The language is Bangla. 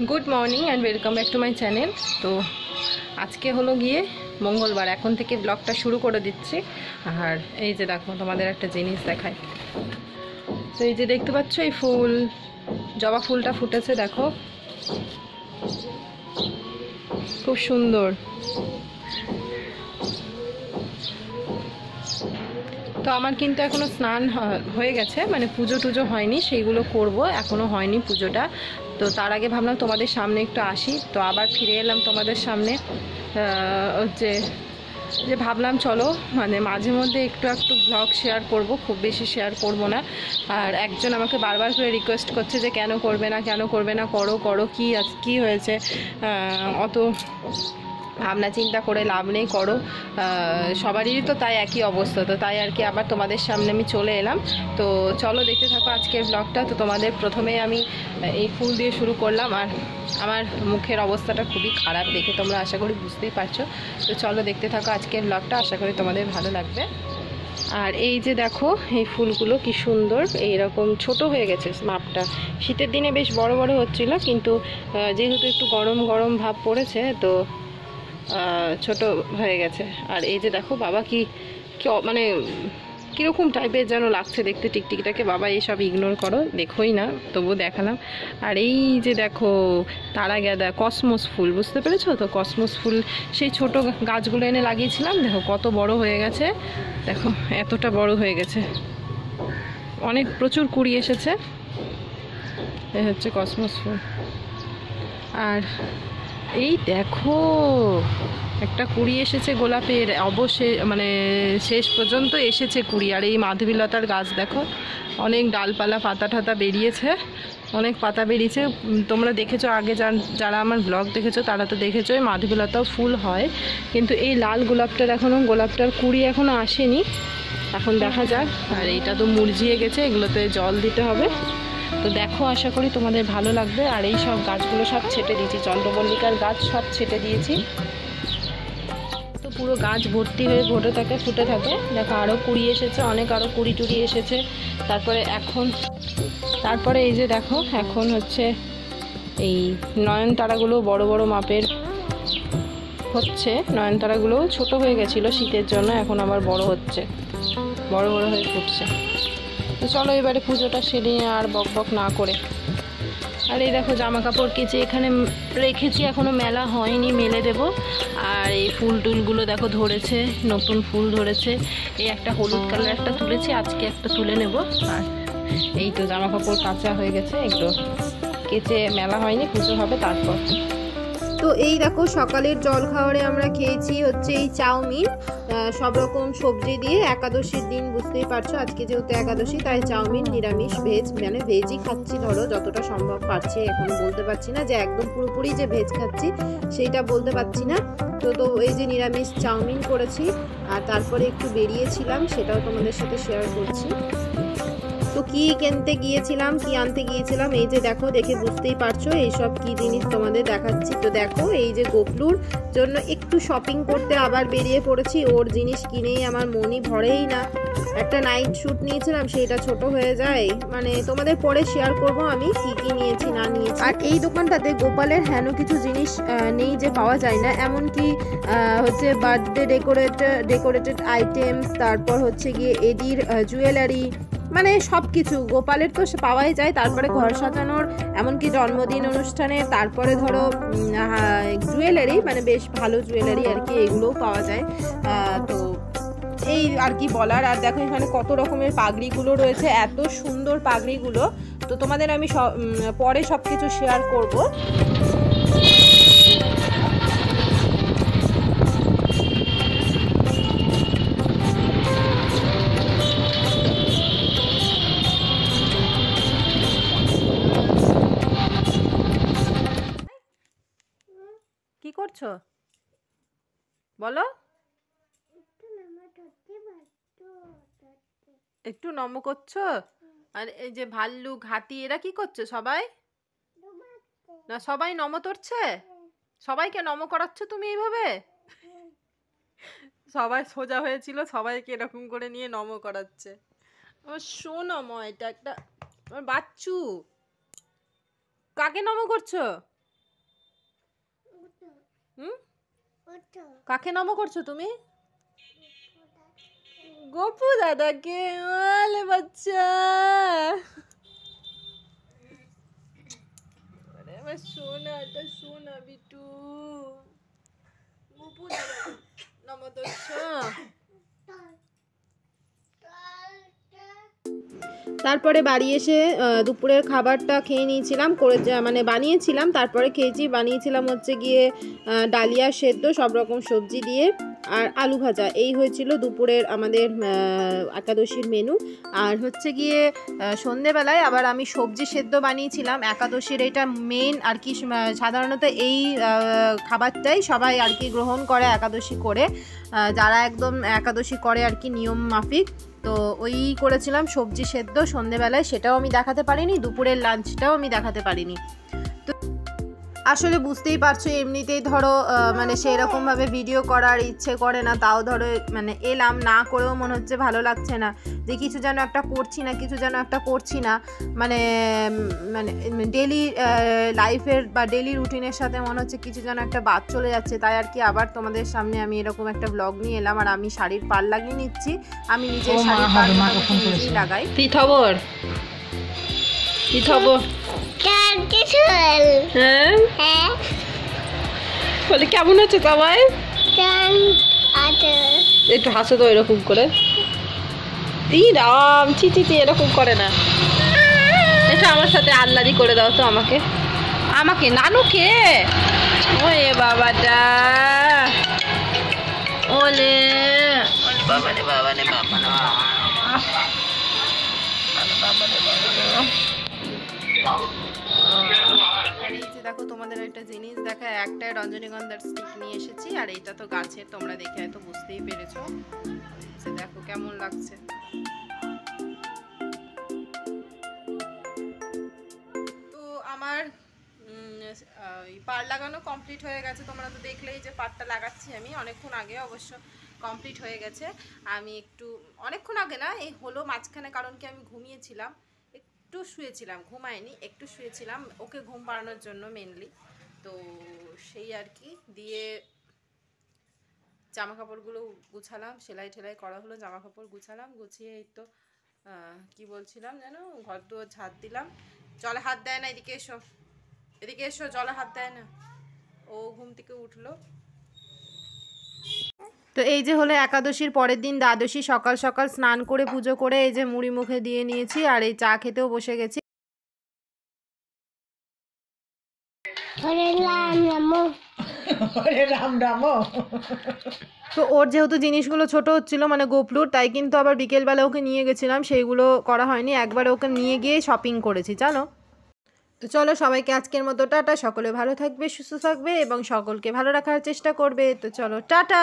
Good morning and welcome back to my channel. तो आज के हलो गिए मंगलवार एखन थेके ब्लगटा शुरू करे दिচ্ছি। আর এই যে দেখো তোমাদের একটা জিনিস দেখাই। তো এই যে দেখতে পাচ্ছ এই ফুল জবা ফুলটা ফুটেছে দেখো, খুব সুন্দর। তো আমার কিন্তু এখনো স্নান হয়ে গেছে, মানে পুজো টুজো হয়নি, সেইগুলো করব, এখনো হয়নি পুজোটা। তো তার আগে ভাবলাম তোমাদের সামনে একটু আসি, তো আবার ফিরে এলাম তোমাদের সামনে। যে ভাবলাম চলো মানে মাঝে মধ্যে একটু একটু ব্লগ শেয়ার করব, খুব বেশি শেয়ার করব না। আর একজন আমাকে বারবার করে রিকোয়েস্ট করছে যে কেন করবে না, করো করো, কি হয়েছে, অত ভাবনা চিন্তা করে লাভ নেই, করো। সবারই তো তাই একই অবস্থা, তো তাই আর কি আবার তোমাদের সামনে আমি চলে এলাম। তো চলো দেখতে থাকো আজকের ব্লগটা। তো তোমাদের প্রথমেই আমি এই ফুল দিয়ে শুরু করলাম, আর আমার মুখের অবস্থাটা খুবই খারাপ দেখে তোমরা আশা করি বুঝতেই পারছো। তো চলো দেখতে থাকো আজকের ব্লগটা, আশা করি তোমাদের ভালো লাগবে। আর এই যে দেখো এই ফুলগুলো কি সুন্দর, এইরকম ছোট হয়ে গেছে মাপটা। শীতের দিনে বেশ বড় বড় হচ্ছিল, কিন্তু যেহেতু একটু গরম গরম ভাব পড়েছে তো ছোট হয়ে গেছে। আর এই যে দেখো বাবা কি মানে কীরকম টাইপের যেন লাগছে দেখতে টিকটিকিটাকে। বাবা এইসব ইগনোর করো, দেখোই না, তবু দেখালাম। আর এই যে দেখো তারা গাঁদা, কসমস ফুল, বুঝতে পেরেছো তো? কসমস ফুল সেই ছোট গাছগুলো এনে লাগিয়েছিলাম, দেখো কত বড় হয়ে গেছে, দেখো এতটা বড় হয়ে গেছে, অনেক প্রচুর কুড়ি এসেছে। এই হচ্ছে কসমস ফুল। আর এই দেখো একটা কুড়ি এসেছে গোলাপের, অবশ্যই মানে শেষ পর্যন্ত এসেছে কুড়ি। আর এই মাধবীলতার গাছ দেখো, অনেক ডালপালা পাতা ঠাতা বেরিয়েছে, অনেক পাতা বেরিয়েছে। তোমরা দেখেছো আগে, যারা আমার ব্লগ দেখেছো তারা তো দেখেছো এই মাধবীলতাও ফুল হয়, কিন্তু এই লাল গোলাপটার কুড়ি এখনও আসেনি, এখন দেখা যাক। আর এইটা তো মুরঝিয়ে গেছে, এগুলোতে জল দিতে হবে। তো দেখো আশা করি তোমাদের ভালো লাগবে। আর এই সব গাছগুলো সব ছেটে দিয়েছি, চন্দ্রমল্লিকার গাছ সব ছেটে দিয়েছি, তো পুরো গাছ ভর্তি হয়ে ফুটে থাকে। দেখো আরও কুড়ি এসেছে, অনেক আরও কুড়ি টুড়ি এসেছে। তারপরে এই যে দেখো এখন হচ্ছে এই নয়নতারাগুলো বড় বড় মাপের হচ্ছে। নয়নতারাগুলোও ছোট হয়ে গেছিলো শীতের জন্য, এখন আবার বড় হচ্ছে, বড় বড় হয়ে ফুটছে। তো চলো এবারে পুজোটা সেরে আর বক বক না করে। আর এই দেখো জামা কাপড় কেচে এখানে রেখেছি, এখনও মেলা হয়নি, মেলে দেব। আর এই ফুল টুলগুলো দেখো ধরেছে, নতুন ফুল ধরেছে। এই একটা হলুদ কালার একটা তুলেছি, আজকে একটা তুলে নেব। আর এই তো জামা কাপড় কাঁচা হয়ে গেছে, এগুলো কেচে মেলা হয়নি, পুজো হবে তারপর। তো এই দেখো সকালের জল খাবারে আমরা খেয়েছি হচ্ছে এই চাউমিন, সব রকম সবজি দিয়ে, একাদশীর দিন বুঝতেই পারছো, আজকে যেহেতু একাদশী তাই চাউমিন, নিরামিষ ভেজ, মানে ভেজই খাচ্ছি, ধরো যতটা সম্ভব পারছি। এখন বলতে পারছি না যে একদম পুরোপুরি যে ভেজ খাচ্ছি সেইটা বলতে পারছি না। তো এই যে নিরামিষ চাউমিন করেছি, আর তারপরে একটু বেরিয়েছিলাম, সেটাও তোমাদের সাথে শেয়ার করছি। তো কি আনতে গিয়েছিলাম এই যে দেখো, দেখে বুঝতেই পারছো এইসব কি জিনিস তোমাদের দেখাচ্ছি। তো দেখো এই যে গোপলুর জন্য একটু শপিং করতে আবার বেরিয়ে পড়েছি, ওর জিনিস কিনেই আমার মনই ভরেই না। একটা নাইট শ্যুট নিয়েছিলাম, সেটা ছোট হয়ে যায়, মানে তোমাদের পরে শেয়ার করব আমি কি নিয়েছি না নিয়েছি। আর এই দোকানটাতে গোপালের হেন কিছু জিনিস নেই যে পাওয়া যায় না, এমনকি হচ্ছে বার্থডে ডেকোরেটেড আইটেমস, তারপর হচ্ছে গিয়ে এডির জুয়েলারি, মানে সব কিছু গোপালের তো পাওয়াই যায়। তারপরে ঘর সাজানোর, এমনকি জন্মদিন অনুষ্ঠানে, তারপরে ধরো জুয়েলারি, মানে বেশ ভালো জুয়েলারি আর কি, এগুলোও পাওয়া যায়। তো এই আর কি বলার। আর দেখো এখানে কত রকমের পাগড়িগুলো রয়েছে, এত সুন্দর পাগড়িগুলো। তো তোমাদের আমি পরে সব কিছু শেয়ার করব। কি করছো বলো? একটু নম করছো? আর এই যে ভাল্লুক, হাতি, এরা কি করছে? সবাই না, সবাই নম করছে? সবাইকে নম করাচ্ছ তুমি এইভাবে? সবাই সোজা হয়েছিল, সবাইকে এরকম করে নিয়ে নম করাচ্ছে। আমার সোনম, এটা একটা আমার বাচ্চু। কাকে নম করছো? হুম, কাকে নমো করছো তুমি? গোপু দাদাকে। আলে বাচ্চা, আরে আমার সোনাটা, সোনা বিটু, গোপু দাদা নমো করছো। তারপরে বাড়ি এসে দুপুরের খাবারটা খেয়ে নিয়েছিলাম, করে মানে বানিয়েছিলাম, তারপরে খেয়েছি। বানিয়েছিলাম হচ্ছে গিয়ে ডালিয়া সেদ্ধ সব রকম সবজি দিয়ে আর আলু ভাজা। এই হয়েছিল দুপুরের আমাদের একাদশীর মেনু। আর হচ্ছে গিয়ে সন্ধেবেলায় আবার আমি সবজি সেদ্ধ বানিয়েছিলাম। একাদশীর এটা মেন আর কি, সাধারণত এই খাবারটাই সবাই আর কি গ্রহণ করে একাদশী করে, যারা একদম একাদশী করে আর কি নিয়ম মাফিক। তো ওই করেছিলাম সবজি সেদ্ধ সন্ধেবেলায়, সেটাও আমি দেখাতে পারিনি, দুপুরের লাঞ্চটাও আমি দেখাতে পারিনি। তো আসলে বুঝতেই পারছো, এমনিতেই ধরো মানে সেরকমভাবে ভিডিও করার ইচ্ছে করে না, তাও ধরো মানে এলাম, না করেও মনে হচ্ছে ভালো লাগছে না, যে কিছু যেন একটা করছি না, কিছু যেন একটা করছি না, মানে মানে ডেলি লাইফের বা ডেলি রুটিনের সাথে মনে হচ্ছে কিছু যেন একটা বাদ চলে যাচ্ছে। তাই আর কি আবার তোমাদের সামনে আমি এরকম একটা ব্লগ নিয়ে এলাম। আর আমি শাড়ির পাল লাগিয়ে নিচ্ছি, আমি নিজের শাড়ির পাল নিজেই লাগাই। কি খবর, কি খবর? হ্যাঁ, বলে কেমন হচ্ছে সবাই? একটু হাসো তো এরকম করে। রাম, চি চি চি, এরকম করে না। এটা আমার সাথে আল্লাদি করে দাও তো আমাকে, আমাকে নানুকে। ওরে বাবাটা, ওলে বাবা রে বাবা রে বাবা না, দেখো তোমাদের একটা জিনিস দেখায়, একটা রজনীগন্ধার স্টিক নিয়ে এসেছি, আর এটা তো গাছের, তোমরা দেখে হয়তো বুঝতেই পেরেছো। দেখো কেমন লাগছে। তো আমার পাড় লাগানো কমপ্লিট হয়ে গেছে, তোমরা তো দেখলেই যে পাড়টা লাগাচ্ছি আমি অনেকক্ষণ আগে, অবশ্য কমপ্লিট হয়ে গেছে। আমি একটু অনেকক্ষণ আগে না, এই হলো মাঝখানে, কারণ কি আমি ঘুমিয়েছিলাম, একটু শুয়েছিলাম, ঘুমাইনি, একটু শুয়েছিলাম ওকে ঘুম পাড়ানোর জন্য মেনলি। তো সেই আর কি দিয়ে জামা কাপড়গুলো গুছালাম, সেলাই টেলাই করা হলো, জামা কাপড় গুছালাম, গুছিয়ে এই তো কি বলছিলাম যেন, ঘর দুয়ার ঝাড় দিলাম। জলে হাত দেয় না, এদিকে এসো, এদিকে এসো, জলে হাত দেয় না। ও ঘুম থেকে উঠলো। তো এই যে হলো একাদশীর পরের দিন দ্বাদশী, সকাল সকাল স্নান করে পুজো করে এই যে মুড়ি মুখে দিয়ে নিয়েছি, আর এই চা খেতেও বসে গেছি। তো ওর যেহেতু জিনিসগুলো ছোট হচ্ছিল মানে গোপলুর, তাই কিন্তু আবার বিকেলবেলা ওকে নিয়ে গেছিলাম, সেইগুলো করা হয়নি, একবার ওকে নিয়ে গিয়ে শপিং করেছি জানো। তো চলো সবাইকে আজকের মতো টাটা, সকলে ভালো থাকবে, সুস্থ থাকবে এবং সকলকে ভালো রাখার চেষ্টা করবে। তো চলো টাটা।